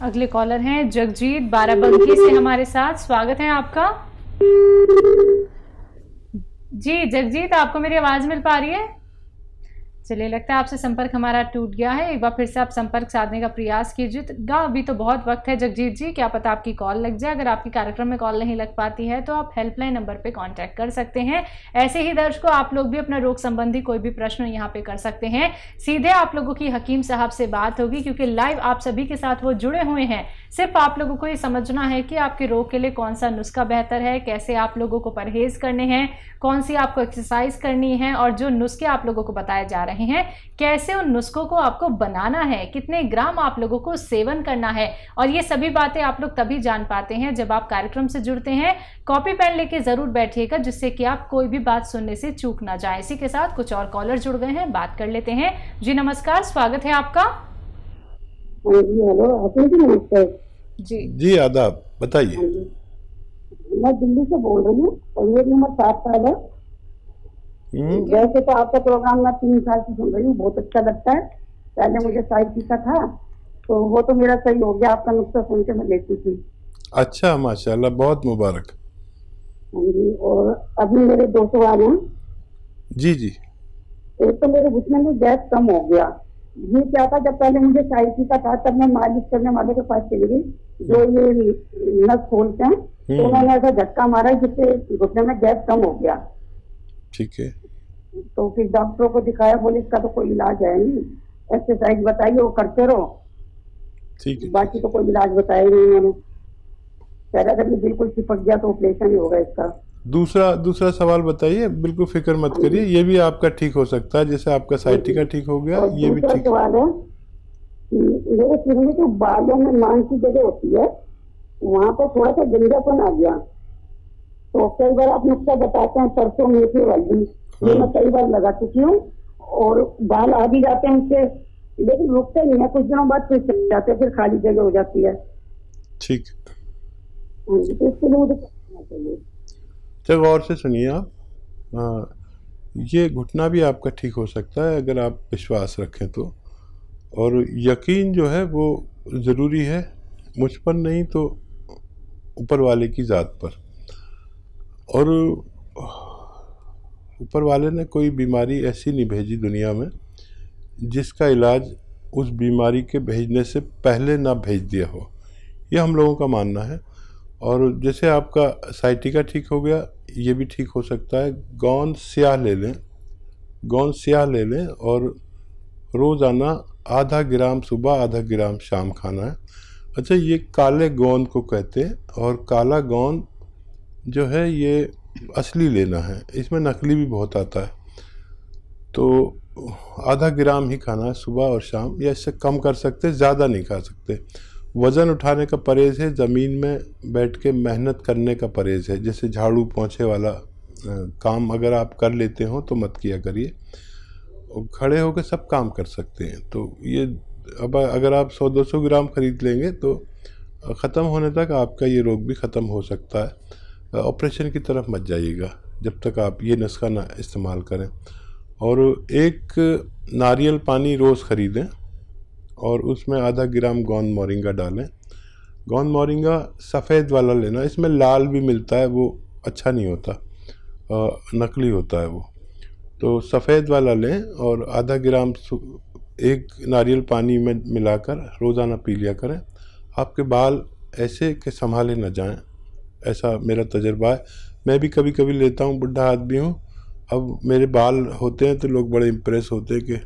अगले कॉलर हैं जगजीत बाराबंकी से हमारे साथ। स्वागत है आपका। जी जगजीत, आपको मेरी आवाज मिल पा रही है? चलिए, लगता है आपसे संपर्क हमारा टूट गया है। एक बार फिर से आप संपर्क साधने का प्रयास कीजिएगा। अभी तो बहुत वक्त है जगजीत जी, क्या पता आपकी कॉल लग जाए। अगर आपकी कार्यक्रम में कॉल नहीं लग पाती है तो आप हेल्पलाइन नंबर पे कांटेक्ट कर सकते हैं। ऐसे ही दर्शकों, आप लोग भी अपना रोग संबंधी कोई भी प्रश्न यहाँ पे कर सकते हैं। सीधे आप लोगों की हकीम साहब से बात होगी, क्योंकि लाइव आप सभी के साथ वो जुड़े हुए हैं। सिर्फ आप लोगों को ये समझना है कि आपके रोग के लिए कौन सा नुस्खा बेहतर है, कैसे आप लोगों को परहेज करने हैं, कौन सी आपको एक्सरसाइज करनी है, और जो नुस्खे आप लोगों को बताए जा रहे हैं कैसे उन नुस्खों को आपको बनाना है, कितने ग्राम आप लोगों को सेवन करना है। और ये सभी बातें आप लोग तभी जान पाते हैं जब आप कार्यक्रम से जुड़ते हैं। कॉपी पेन लेके जरूर बैठिएगा, जिससे कि आप कोई भी बात सुनने से चूक ना जाए। इसी के साथ कुछ और कॉलर जुड़ गए हैं, बात कर लेते हैं। जी नमस्कार, स्वागत है आपका। जी हेलो, नमस्कार जी आदाब, बताइए। मैं दिल्ली से बोल रही हूँ और मेरी उम्र 7 साल है। वैसे तो आपका प्रोग्राम मैं 3 साल से सुन रही हूँ, बहुत अच्छा लगता है। पहले मुझे साइकिल का था तो वो तो मेरा सही हो गया, आपका नुस्खा सुन के मैं लेती थी। अच्छा, माशाल्लाह, बहुत मुबारक। हाँ जी, और अभी मेरे 2 सवाल हैं। जी जी। एक तो मेरे घुटने में गैस कम हो गया। ये क्या था, जब पहले मुझे साइकिल का था तब मैं मालिश करने वाले के पास चली गई, जो ये नस खोलते हैं, तो उन्होंने ऐसा झटका मारा जिससे घुटने में गैस कम हो गया। ठीक है। तो फिर डॉक्टरों को दिखाया, बोले इसका तो कोई इलाज है नहीं, एक्सरसाइज बताइए वो करते रहो। ठीक है। बाकी तो कोई इलाज बताया नहीं उन्होंने। कह रहा था कि बिल्कुल चिपक गया तो ऑपरेशन ही होगा इसका। दूसरा सवाल बताइए, बिल्कुल फिक्र मत करिए, ये भी आपका ठीक हो सकता है, जैसे आपका साइटिका ठीक हो गया, ये भी ठीक। सवाल है, मेरे सिर में जो बालों में मांस की जगह होती है वहाँ पर थोड़ा सा गंजापन आ गया। तो कई बार आप नुस्खा बताते हैं, सरसों मेथी वाली, ये मैं कई बार लगा चुकी हूँ और बाल आ भी जाते हैं उससे, लेकिन रुकते नहीं है, कुछ दिनों बाद फिर चले जाते हैं, फिर खाली जगह हो जाती है। ठीक। तो इसके लिए मुझे करना चाहिए। चलो गौर से सुनिए आप, ये घुटना भी आपका ठीक हो सकता है अगर आप विश्वास रखें तो, और यकीन जो है वो ज़रूरी है, मुझ पर नहीं तो ऊपर वाले की ज़ात पर। और ऊपर वाले ने कोई बीमारी ऐसी नहीं भेजी दुनिया में जिसका इलाज उस बीमारी के भेजने से पहले ना भेज दिया हो, यह हम लोगों का मानना है। और जैसे आपका साइटिका ठीक हो गया, ये भी ठीक हो सकता है। गोंद स्याह ले लें, गोंद स्याह ले लें और रोज़ाना आधा ग्राम सुबह आधा ग्राम शाम खाना है। अच्छा, ये काले गोंद को कहते हैं, और काला गोंद जो है ये असली लेना है, इसमें नकली भी बहुत आता है। तो आधा ग्राम ही खाना है सुबह और शाम, या इससे कम कर सकते, ज़्यादा नहीं खा सकते। वज़न उठाने का परहेज़ है, ज़मीन में बैठ के मेहनत करने का परहेज़ है। जैसे झाड़ू पोंछे वाला काम अगर आप कर लेते हो तो मत किया करिए, खड़े होकर सब काम कर सकते हैं। तो ये अब अगर आप 100-200 ग्राम खरीद लेंगे तो ख़त्म होने तक आपका ये रोग भी ख़त्म हो सकता है। ऑपरेशन की तरफ मत जाइएगा जब तक आप ये नुस्खा ना इस्तेमाल करें। और एक नारियल पानी रोज़ ख़रीदें और उसमें आधा ग्राम गोंद मोरिंगा डालें। गोंद मोरिंगा सफ़ेद वाला लेना, इसमें लाल भी मिलता है, वो अच्छा नहीं होता, नकली होता है वो। तो सफ़ेद वाला लें और आधा ग्राम एक नारियल पानी में मिलाकर रोज़ाना पी लिया करें। आपके बाल ऐसे कि संभाले न जाएं, ऐसा मेरा तजर्बा है। मैं भी कभी कभी लेता हूँ, बुढ़ा आदमी हूँ, अब मेरे बाल होते हैं तो लोग बड़े इम्प्रेस होते हैं कि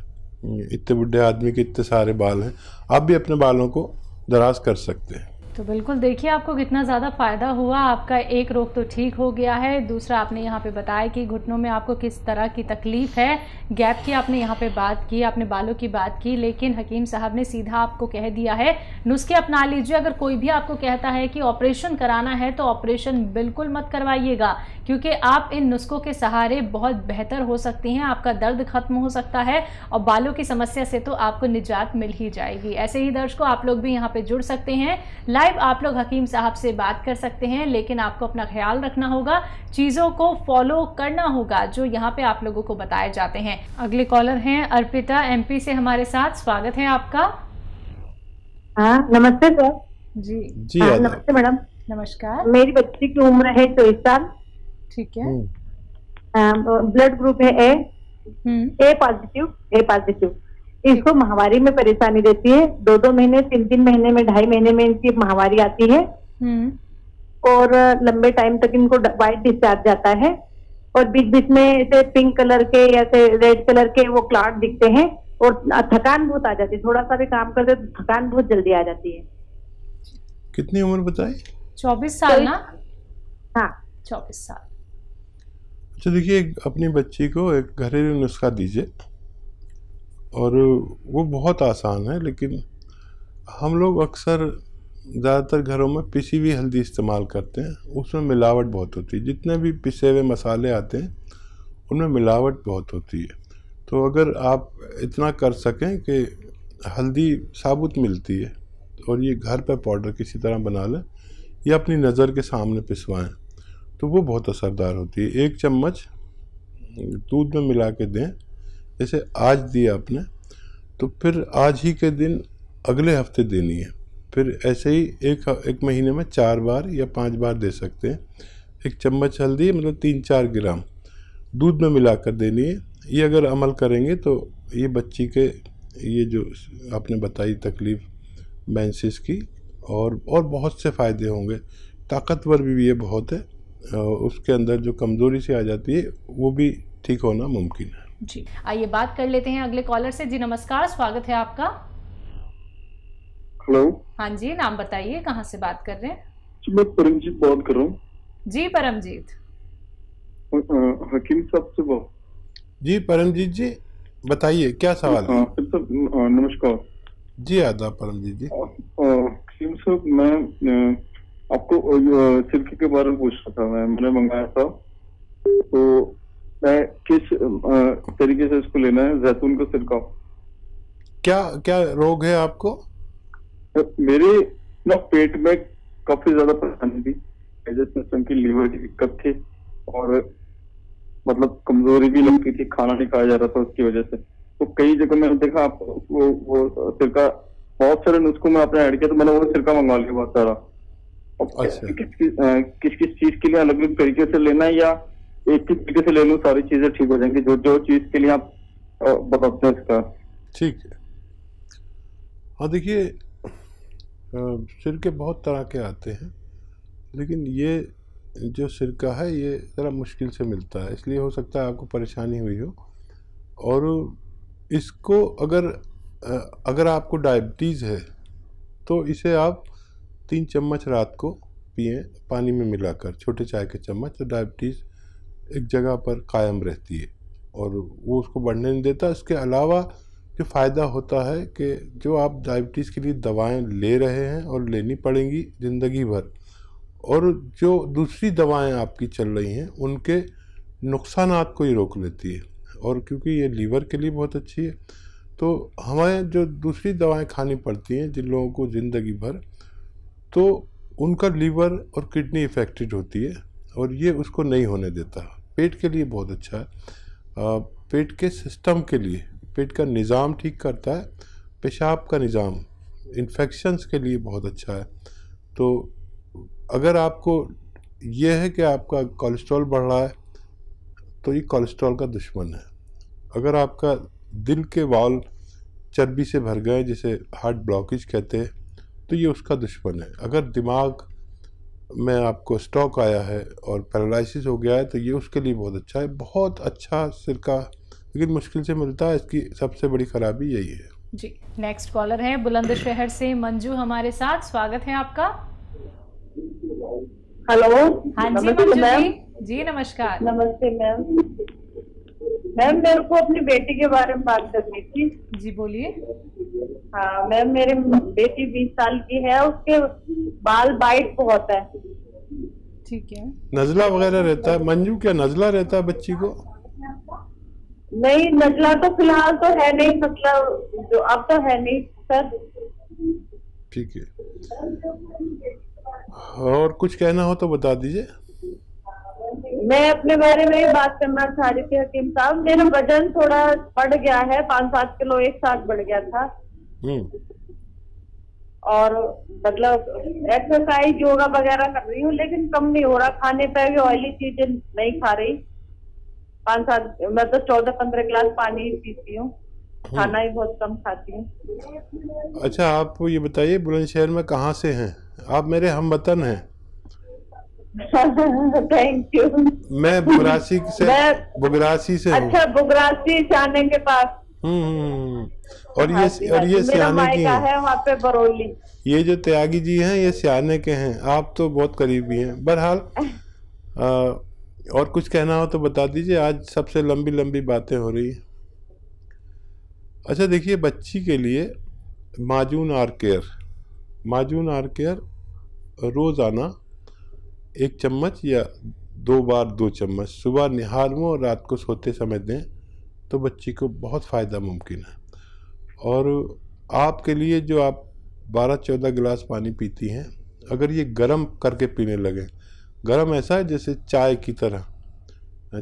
इतने बुढ़े आदमी के इतने सारे बाल हैं। आप भी अपने बालों को दराज कर सकते हैं। तो बिल्कुल देखिए आपको कितना ज़्यादा फ़ायदा हुआ। आपका एक रोग तो ठीक हो गया है, दूसरा आपने यहाँ पे बताया कि घुटनों में आपको किस तरह की तकलीफ़ है, गैप की आपने यहाँ पे बात की, आपने बालों की बात की, लेकिन हकीम साहब ने सीधा आपको कह दिया है नुस्खे अपना लीजिए। अगर कोई भी आपको कहता है कि ऑपरेशन कराना है तो ऑपरेशन बिल्कुल मत करवाइएगा, क्योंकि आप इन नुस्खों के सहारे बहुत बेहतर हो सकती हैं, आपका दर्द खत्म हो सकता है और बालों की समस्या से तो आपको निजात मिल ही जाएगी। ऐसे ही दर्शकों, आप लोग भी यहाँ पे जुड़ सकते हैं, लाइव आप लोग हकीम साहब से बात कर सकते हैं, लेकिन आपको अपना ख्याल रखना होगा, चीज़ों को फॉलो करना होगा जो यहाँ पे आप लोगों को बताए जाते हैं। अगले कॉलर हैं अर्पिता MP से हमारे साथ। स्वागत है आपका। हाँ नमस्ते सर। जी जी हाँ आदाब। नमस्ते मैडम। नमस्कार। मेरी बच्ची की उम्र है 24 साल। ठीक है। ब्लड ग्रुप है ए हम्म। ए पॉजिटिव। इसको माहवारी में परेशानी देती है। 2-2 महीने 3-3 महीने में 2.5 महीने में इनकी माहवारी आती है और लंबे टाइम तक इनको वाइट डिस्चार्ज जाता है और बीच बीच में ऐसे पिंक कलर के या रेड कलर के वो क्लॉट दिखते हैं और थकान बहुत आ जाती है। थोड़ा सा भी काम करते तो थकान बहुत जल्दी आ जाती है। कितनी उम्र बताई? 24 साल ना? हाँ 24 साल। अच्छा देखिए, अपनी बच्ची को एक घरेलू नुस्खा दीजिए और वो बहुत आसान है, लेकिन हम लोग अक्सर ज़्यादातर घरों में पिसी हुई हल्दी इस्तेमाल करते हैं। उसमें मिलावट बहुत होती है। जितने भी पिसे हुए मसाले आते हैं उनमें मिलावट बहुत होती है। तो अगर आप इतना कर सकें कि हल्दी साबुत मिलती है और ये घर पे पाउडर किसी तरह बना लें या अपनी नज़र के सामने पिसवाएं तो वो बहुत असरदार होती है। 1 चम्मच दूध में मिला के दें। जैसे आज दिया आपने तो फिर आज ही के दिन अगले हफ्ते देनी है। फिर ऐसे ही एक महीने में 4 बार या 5 बार दे सकते हैं। 1 चम्मच हल्दी मतलब 3-4 ग्राम दूध में मिलाकर देनी है। ये अगर अमल करेंगे तो ये बच्ची के ये जो आपने बताई तकलीफ़ मेंसेस की और बहुत से फ़ायदे होंगे। ताकतवर भी ये बहुत है। उसके अंदर जो कमज़ोरी सी आ जाती है वो भी ठीक होना मुमकिन है। जी आइए बात कर लेते हैं अगले कॉलर से। जी नमस्कार, स्वागत है आपका। हेलो। हाँ जी, नाम बताइए, कहाँ से बात कर रहे हैं? मैं परमजीत बात कर रहा हूँ। जी परमजीत। हकीम साहब से बात। जी परमजीत जी बताइए क्या सवाल है? नमस्कार जी आदाब परमजीत जी। हकीम साहब, मैं आपको सिरके के बारे में पूछ रहा था। मैंने मंगाया था तो मैं किस तरीके से इसको लेना है? जैतून का सिरका। क्या रोग है आपको? मेरे ना पेट में काफी ज्यादा परेशानी थी। डाइजेशन की, लीवर की दिक्कत थी और मतलब कमजोरी भी लगती थी। खाना नहीं खाया जा रहा था उसकी वजह से। तो कई जगह मैंने देखा आप वो सिरका, बहुत सारे नुस्खों में आपने ऐड किया तो मैंने वो सिरका मंगवा लिया बहुत सारा। अच्छा। किस चीज के लिए अलग अलग तरीके से लेना है या एक ही तरीके से ले लूं सारी चीजें ठीक हो जाएंगी? जो चीज के लिए आप बताते हैं इसका। ठीक है। हाँ देखिए, सिरके बहुत तरह के आते हैं, लेकिन ये जो सिरका है ये ज़रा मुश्किल से मिलता है, इसलिए हो सकता है आपको परेशानी हुई हो। और इसको अगर आपको डायबिटीज़ है तो इसे आप 3 चम्मच रात को पिएं पानी में मिलाकर, छोटे चाय के चम्मच। तो डायबिटीज़ एक जगह पर कायम रहती है और वो उसको बढ़ने नहीं देता। इसके अलावा जो फ़ायदा होता है कि जो आप डायबिटीज़ के लिए दवाएं ले रहे हैं और लेनी पड़ेंगी ज़िंदगी भर, और जो दूसरी दवाएं आपकी चल रही हैं उनके नुकसानात को ही रोक लेती है। और क्योंकि ये लीवर के लिए बहुत अच्छी है तो हमें जो दूसरी दवाएं खानी पड़ती हैं जिन लोगों को ज़िंदगी भर, तो उनका लीवर और किडनी इफ़ेक्टेड होती है और ये उसको नहीं होने देता। पेट के लिए बहुत अच्छा है। पेट के सिस्टम के लिए, पेट का निज़ाम ठीक करता है, पेशाब का निज़ाम, इन्फेक्शंस के लिए बहुत अच्छा है। तो अगर आपको ये है कि आपका कोलेस्ट्रॉल बढ़ रहा है तो ये कोलेस्ट्रॉल का दुश्मन है। अगर आपका दिल के वाल्व चर्बी से भर गए, जिसे हार्ट ब्लॉकेज कहते हैं, तो ये उसका दुश्मन है। अगर दिमाग में आपको स्ट्रोक आया है और पैरालिसिस हो गया है तो ये उसके लिए बहुत अच्छा है। बहुत अच्छा सिरका, लेकिन मुश्किल से मिलता है। इसकी सबसे बड़ी खराबी यही है। जी नेक्स्ट कॉलर है बुलंदशहर से मंजू हमारे साथ, स्वागत है आपका। हेलो। हाँ जी नमस्ते मंजू मैम। जी नमस्कार। नमस्ते मैम। मैम मेरे को अपनी बेटी के बारे में बात करनी थी। जी बोलिए। हाँ मैम, मेरी बेटी 20 साल की है, उसके बाल वाइट बहुत है। ठीक है। नज़ला वगैरह रहता है? मंजू क्या नज़ला रहता है बच्ची को? नहीं, नजला तो फिलहाल तो है नहीं, मतलब जो अब तो है नहीं सर। ठीक है, और कुछ कहना हो तो बता दीजिए। मैं अपने बारे में ही बात करना चाह रही थी हकीम साहब। मेरा वजन थोड़ा बढ़ गया है, 5-7 किलो एक साथ बढ़ गया था। और मतलब एक्सरसाइज योगा वगैरह कर रही हूँ, लेकिन कम नहीं हो रहा। खाने पे भी ऑयली चीजें नहीं खा रही। 5-7 मतलब 14-15 गिलास पानी पीती हूँ, खाना ही बहुत कम खाती हूँ। अच्छा, आप ये बताइए बुलंदशहर में कहाँ से हैं आप? मेरे हमवतन हैं। Thank you. मैं बुगरासी से हूँ। अच्छा, बुगरासी सियाने के पास। और ये सियाने की है वहाँ पे बरौली। ये जो त्यागी जी हैं ये सियाने के हैं। आप तो बहुत करीबी हैं। बहरहाल और कुछ कहना हो तो बता दीजिए, आज सबसे लंबी लंबी बातें हो रही हैं। अच्छा देखिए, बच्ची के लिए माजून आर केयर रोज़ाना 1 चम्मच या 2 बार 2 चम्मच सुबह निहार में और रात को सोते समय दें तो बच्ची को बहुत फ़ायदा मुमकिन है। और आपके लिए जो आप 12-14 गिलास पानी पीती हैं, अगर ये गर्म करके पीने लगे, गर्म ऐसा है जैसे चाय की तरह,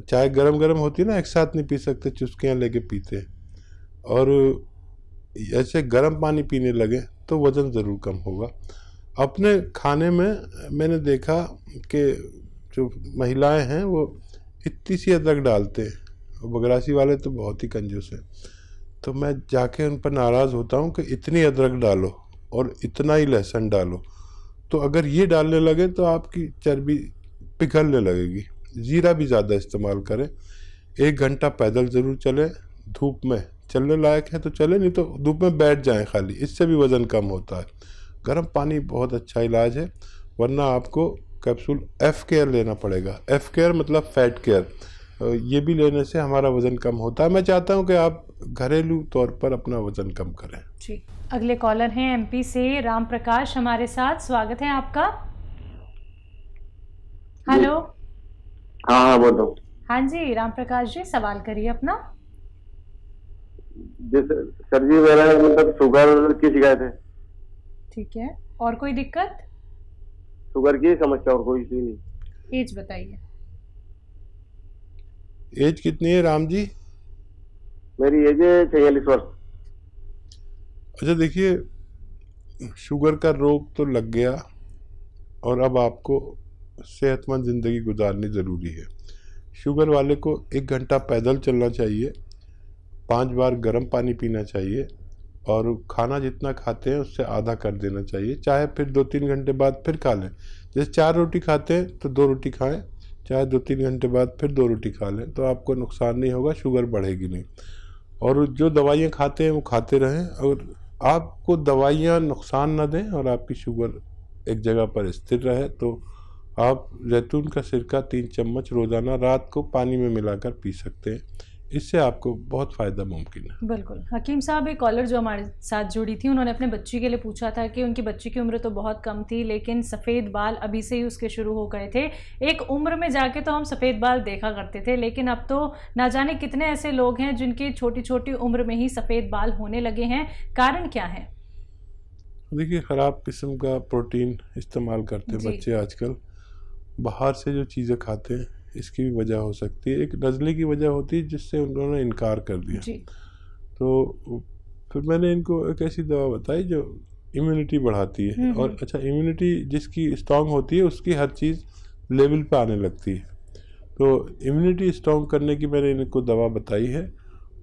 चाय गरम गरम होती है ना, एक साथ नहीं पी सकते, चुस्कियाँ लेके पीते, और ऐसे गर्म पानी पीने लगे तो वज़न ज़रूर कम होगा। अपने खाने में मैंने देखा कि जो महिलाएं हैं वो इतनी सी अदरक डालते हैं, बगरासी वाले तो बहुत ही कंजूस हैं, तो मैं जाके उन पर नाराज़ होता हूँ कि इतनी अदरक डालो और इतना ही लहसुन डालो। तो अगर ये डालने लगे तो आपकी चर्बी पिघलने लगेगी। ज़ीरा भी ज़्यादा इस्तेमाल करें। 1 घंटा पैदल ज़रूर चलें, धूप में चलने लायक है तो चले, नहीं तो धूप में बैठ जाएं खाली, इससे भी वज़न कम होता है। गर्म पानी बहुत अच्छा इलाज है, वरना आपको कैप्सूल एफ केयर लेना पड़ेगा। एफ केयर मतलब फैट केयर, ये भी लेने से हमारा वज़न कम होता है। मैं चाहता हूं कि आप घरेलू तौर पर अपना वज़न कम करें। जी, अगले कॉलर हैं एमपी से राम प्रकाश हमारे साथ। स्वागत है आपका। हेलो। हाँ बोलो। हाँ जी राम प्रकाश जी, सवाल करिए अपना। सर जी मेरा मतलब शुगर की शिकायत है। ठीक है, और कोई दिक्कत? शुगर की समस्या, और कोई चीज नहीं। एज बताइए। एज कितनी है राम जी? मेरी एज है 46 वर्ष। अच्छा देखिए, शुगर का रोग तो लग गया और अब आपको सेहतमंद ज़िंदगी गुजारनी ज़रूरी है। शुगर वाले को 1 घंटा पैदल चलना चाहिए, 5 बार गर्म पानी पीना चाहिए, और खाना जितना खाते हैं उससे आधा कर देना चाहिए। चाहे फिर 2-3 घंटे बाद फिर खा लें। जैसे 4 रोटी खाते हैं तो 2 रोटी खाएं, चाहे 2-3 घंटे बाद फिर 2 रोटी खा लें, तो आपको नुकसान नहीं होगा, शुगर बढ़ेगी नहीं। और जो दवाइयाँ खाते हैं वो खाते रहें, और आपको दवाइयाँ नुकसान ना दें और आपकी शुगर एक जगह पर स्थिर रहे, तो आप जैतून का सिरका 3 चम्मच रोज़ाना रात को पानी में मिलाकर पी सकते हैं। इससे आपको बहुत फ़ायदा मुमकिन है। बिल्कुल। हकीम साहब, एक कॉलर जो हमारे साथ जुड़ी थी, उन्होंने अपने बच्ची के लिए पूछा था कि उनकी बच्ची की उम्र तो बहुत कम थी, लेकिन सफ़ेद बाल अभी से ही उसके शुरू हो गए थे। एक उम्र में जाके तो हम सफ़ेद बाल देखा करते थे, लेकिन अब तो ना जाने कितने ऐसे लोग हैं जिनकी छोटी छोटी उम्र में ही सफ़ेद बाल होने लगे हैं। कारण क्या है? देखिए, ख़राब किस्म का प्रोटीन इस्तेमाल करते हैं बच्चे आजकल, बाहर से जो चीज़ें खाते हैं, इसकी भी वजह हो सकती है। एक नज़ले की वजह होती है जिससे उन्होंने इनकार कर दिया जी। तो फिर मैंने इनको एक ऐसी दवा बताई जो इम्यूनिटी बढ़ाती है, और अच्छा, इम्यूनिटी जिसकी स्ट्रॉन्ग होती है उसकी हर चीज़ लेवल पे आने लगती है। तो इम्यूनिटी स्ट्रॉन्ग करने की मैंने इनको दवा बताई है,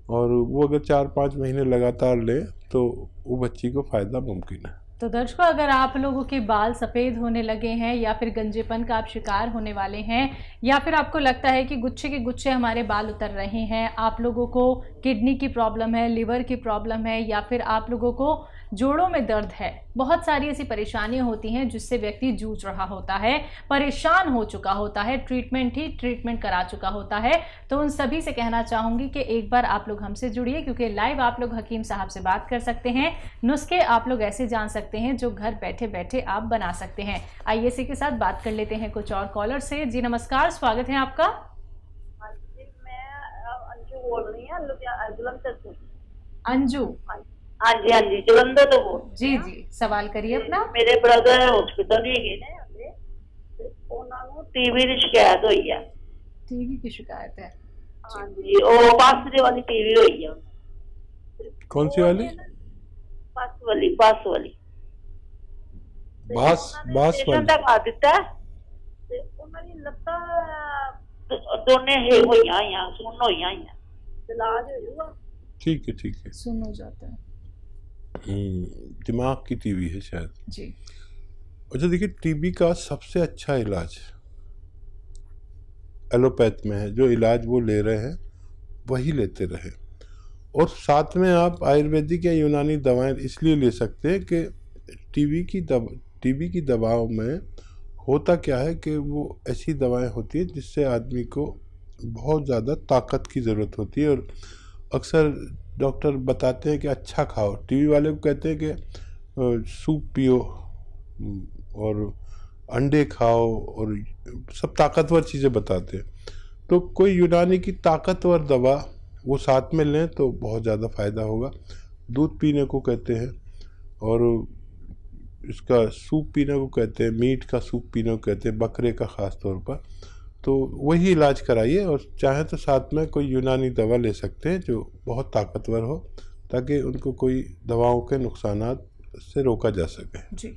और वो अगर 4-5 महीने लगातार लें तो वो बच्ची को फ़ायदा मुमकिन है। तो दर्शकों, अगर आप लोगों के बाल सफ़ेद होने लगे हैं, या फिर गंजेपन का आप शिकार होने वाले हैं, या फिर आपको लगता है कि गुच्छे के गुच्छे हमारे बाल उतर रहे हैं, आप लोगों को किडनी की प्रॉब्लम है, लिवर की प्रॉब्लम है, या फिर आप लोगों को जोड़ों में दर्द है, बहुत सारी ऐसी परेशानियां होती हैं जिससे व्यक्ति जूझ रहा होता है, परेशान हो चुका होता है, ट्रीटमेंट करा चुका होता है, तो उन सभी से कहना चाहूँगी कि एक बार आप लोग हमसे जुड़िए, क्योंकि लाइव आप लोग हकीम साहब से बात कर सकते हैं। नुस्खे आप लोग ऐसे जान सकते हैं जो घर बैठे बैठे आप बना सकते हैं। आइए इसी के साथ बात कर लेते हैं कुछ और कॉलर से। जी नमस्कार, स्वागत है आपका। मैं अंजू बोल रही हूँ, अंजू। हाँ जी जलंधर तो बोल। जी सवाल करिए अपना। मेरे ब्रदर हॉस्पिटल ही गए ने, उन्होंने टीवी की शिकायत हुई है। टीवी की शिकायत है? हाँ जी, वो पास वाली टीवी हुई है। कौन सी वाली? पास वाली। बास बास वाली ਦਿਖਾ ਦਿੱਤਾ ਤੇ ਉਹਨਾਂ ਦੀ ਲੱਤਾਂ ਦੋਨੇ ਹੈ ਹੋਈਆਂ ਆ ਸੁੰਨ ਹੋਈਆਂ ਆ ਇਲਾਜ ਹੋ ਜਾਊਗਾ। ठीक है ठीक है। सुन हो जाता है। दिमाग की टीबी है शायद जी। अच्छा देखिए, टीबी का सबसे अच्छा इलाज एलोपैथ में है। जो इलाज वो ले रहे हैं वही लेते रहे, और साथ में आप आयुर्वेदिक या यूनानी दवाएं इसलिए ले सकते हैं कि टीबी की दवाओं में होता क्या है कि वो ऐसी दवाएं होती हैं जिससे आदमी को बहुत ज़्यादा ताकत की ज़रूरत होती है। और अक्सर डॉक्टर बताते हैं कि अच्छा खाओ। टीबी वाले को कहते हैं कि सूप पियो और अंडे खाओ और सब ताकतवर चीज़ें बताते हैं। तो कोई यूनानी की ताकतवर दवा वो साथ में लें तो बहुत ज़्यादा फ़ायदा होगा। दूध पीने को कहते हैं, और इसका सूप पीने को कहते हैं, मीट का सूप पीने को कहते हैं, बकरे का ख़ास तौर पर। तो वही इलाज कराइए, और चाहे तो साथ में कोई यूनानी दवा ले सकते हैं जो बहुत ताकतवर हो, ताकि उनको कोई दवाओं के नुकसानात से रोका जा सके। जी।